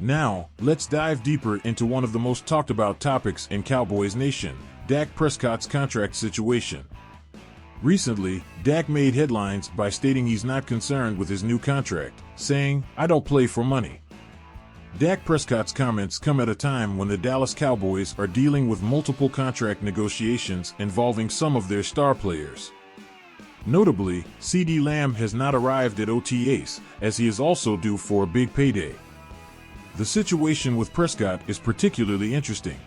Now, let's dive deeper into one of the most talked about topics in Cowboys Nation, Dak Prescott's contract situation. Recently, Dak made headlines by stating he's not concerned with his new contract, saying, "I don't play for money." Dak Prescott's comments come at a time when the Dallas Cowboys are dealing with multiple contract negotiations involving some of their star players. Notably, CeeDee Lamb has not arrived at OTAs, as he is also due for a big payday. The situation with Prescott is particularly interesting.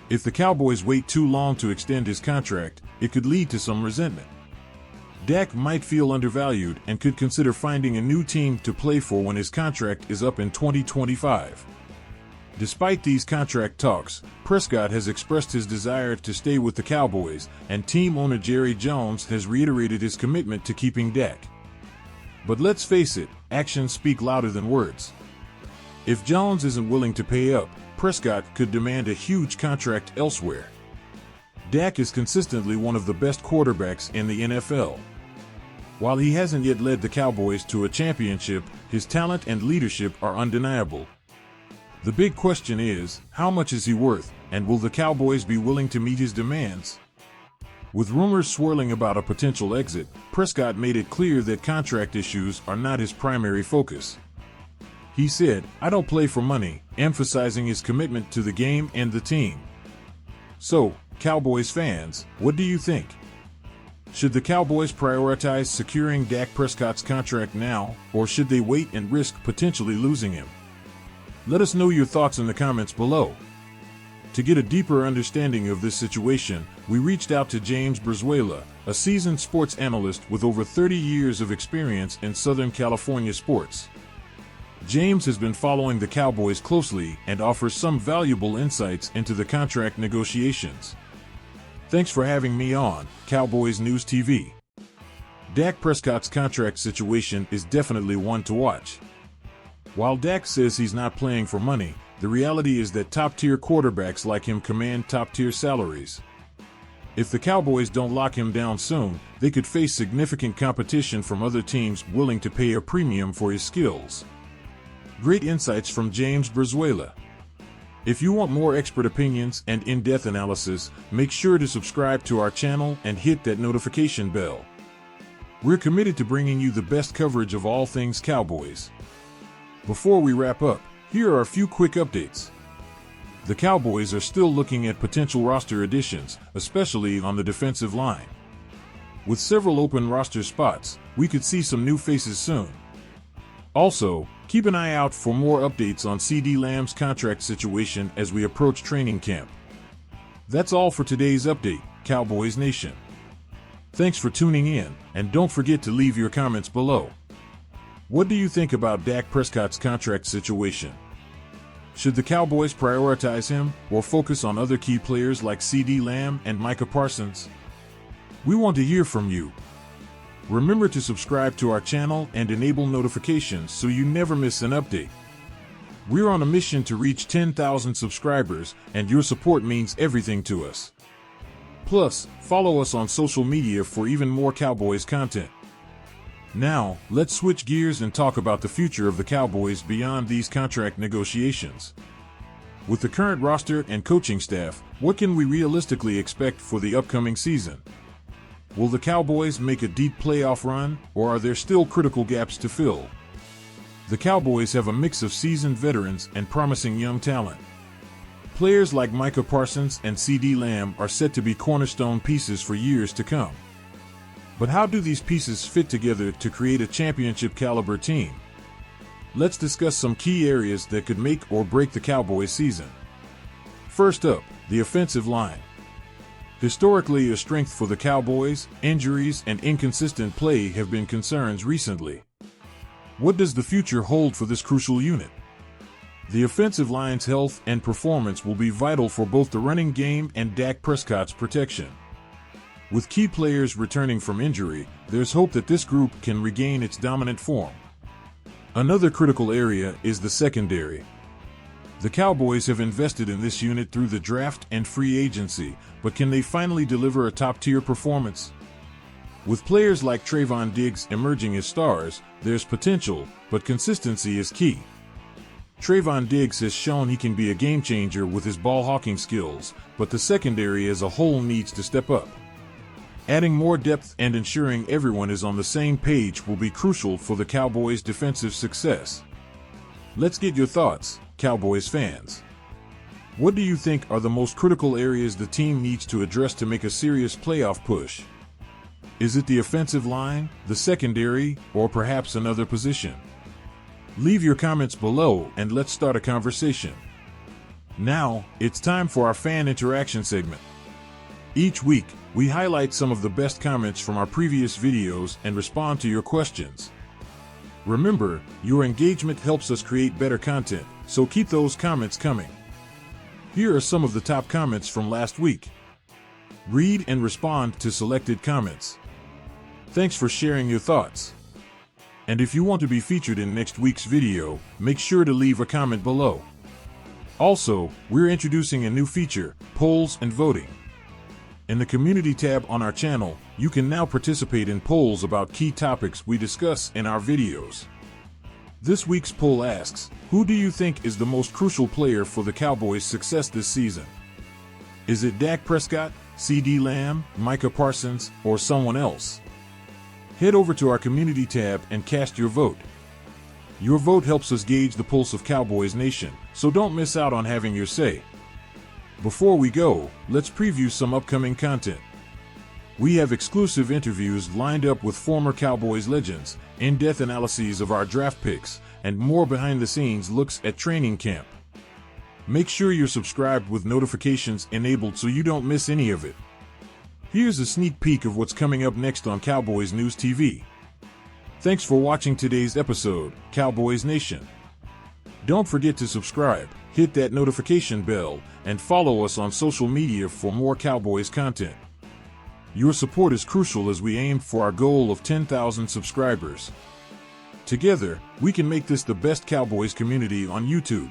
If the Cowboys wait too long to extend his contract, it could lead to some resentment. Dak might feel undervalued and could consider finding a new team to play for when his contract is up in 2025. Despite these contract talks, Prescott has expressed his desire to stay with the Cowboys, and team owner Jerry Jones has reiterated his commitment to keeping Dak. But let's face it, actions speak louder than words. If Jones isn't willing to pay up, Prescott could demand a huge contract elsewhere. Dak is consistently one of the best quarterbacks in the NFL. While he hasn't yet led the Cowboys to a championship, his talent and leadership are undeniable. The big question is, how much is he worth, and will the Cowboys be willing to meet his demands? With rumors swirling about a potential exit, Prescott made it clear that contract issues are not his primary focus. He said, "I don't play for money," emphasizing his commitment to the game and the team. So, Cowboys fans, what do you think? Should the Cowboys prioritize securing Dak Prescott's contract now, or should they wait and risk potentially losing him? Let us know your thoughts in the comments below. To get a deeper understanding of this situation, we reached out to James Brizuela, a seasoned sports analyst with over 30 years of experience in Southern California sports. James has been following the Cowboys closely and offers some valuable insights into the contract negotiations. Thanks for having me on Cowboys News TV. Dak Prescott's contract situation is definitely one to watch. While Dak says he's not playing for money, the reality is that top-tier quarterbacks like him command top-tier salaries. If the Cowboys don't lock him down soon, they could face significant competition from other teams willing to pay a premium for his skills. Great insights from James Brizuela. If you want more expert opinions and in-depth analysis, make sure to subscribe to our channel and hit that notification bell. We're committed to bringing you the best coverage of all things Cowboys. Before we wrap up, here are a few quick updates. The Cowboys are still looking at potential roster additions, especially on the defensive line. With several open roster spots, we could see some new faces soon. Also, keep an eye out for more updates on CeeDee Lamb's contract situation as we approach training camp. That's all for today's update, Cowboys Nation. Thanks for tuning in, and don't forget to leave your comments below. What do you think about Dak Prescott's contract situation? Should the Cowboys prioritize him or focus on other key players like CeeDee Lamb and Micah Parsons? We want to hear from you. Remember to subscribe to our channel and enable notifications so you never miss an update. We're on a mission to reach 10,000 subscribers, and your support means everything to us. Plus, follow us on social media for even more Cowboys content. Now, let's switch gears and talk about the future of the Cowboys beyond these contract negotiations. With the current roster and coaching staff, what can we realistically expect for the upcoming season? Will the Cowboys make a deep playoff run, or are there still critical gaps to fill? The Cowboys have a mix of seasoned veterans and promising young talent. Players like Micah Parsons and CeeDee Lamb are set to be cornerstone pieces for years to come. But how do these pieces fit together to create a championship-caliber team? Let's discuss some key areas that could make or break the Cowboys season. First up, the offensive line. Historically a strength for the Cowboys, injuries and inconsistent play have been concerns recently. What does the future hold for this crucial unit? The offensive line's health and performance will be vital for both the running game and Dak Prescott's protection. With key players returning from injury, there's hope that this group can regain its dominant form. Another critical area is the secondary. The Cowboys have invested in this unit through the draft and free agency, but can they finally deliver a top-tier performance? With players like Trayvon Diggs emerging as stars, there's potential, but consistency is key. Trayvon Diggs has shown he can be a game changer with his ball hawking skills, but the secondary as a whole needs to step up. Adding more depth and ensuring everyone is on the same page will be crucial for the Cowboys' defensive success. Let's get your thoughts, Cowboys fans. What do you think are the most critical areas the team needs to address to make a serious playoff push? Is it the offensive line, the secondary, or perhaps another position? Leave your comments below and let's start a conversation. Now, it's time for our fan interaction segment. Each week, we highlight some of the best comments from our previous videos and respond to your questions. Remember, your engagement helps us create better content, so keep those comments coming. Here are some of the top comments from last week. Read and respond to selected comments. Thanks for sharing your thoughts. And if you want to be featured in next week's video, make sure to leave a comment below. Also, we're introducing a new feature, polls and voting. In the community tab on our channel, you can now participate in polls about key topics we discuss in our videos. This week's poll asks, who do you think is the most crucial player for the Cowboys' success this season? Is it Dak Prescott, CeeDee Lamb, Micah Parsons, or someone else? Head over to our community tab and cast your vote. Your vote helps us gauge the pulse of Cowboys Nation, so don't miss out on having your say. Before we go, let's preview some upcoming content. We have exclusive interviews lined up with former Cowboys legends, in-depth analyses of our draft picks, and more behind-the-scenes looks at training camp. Make sure you're subscribed with notifications enabled so you don't miss any of it. Here's a sneak peek of what's coming up next on Cowboys News TV. Thanks for watching today's episode, Cowboys Nation. Don't forget to subscribe, hit that notification bell, and follow us on social media for more Cowboys content. Your support is crucial as we aim for our goal of 10,000 subscribers. Together, we can make this the best Cowboys community on YouTube.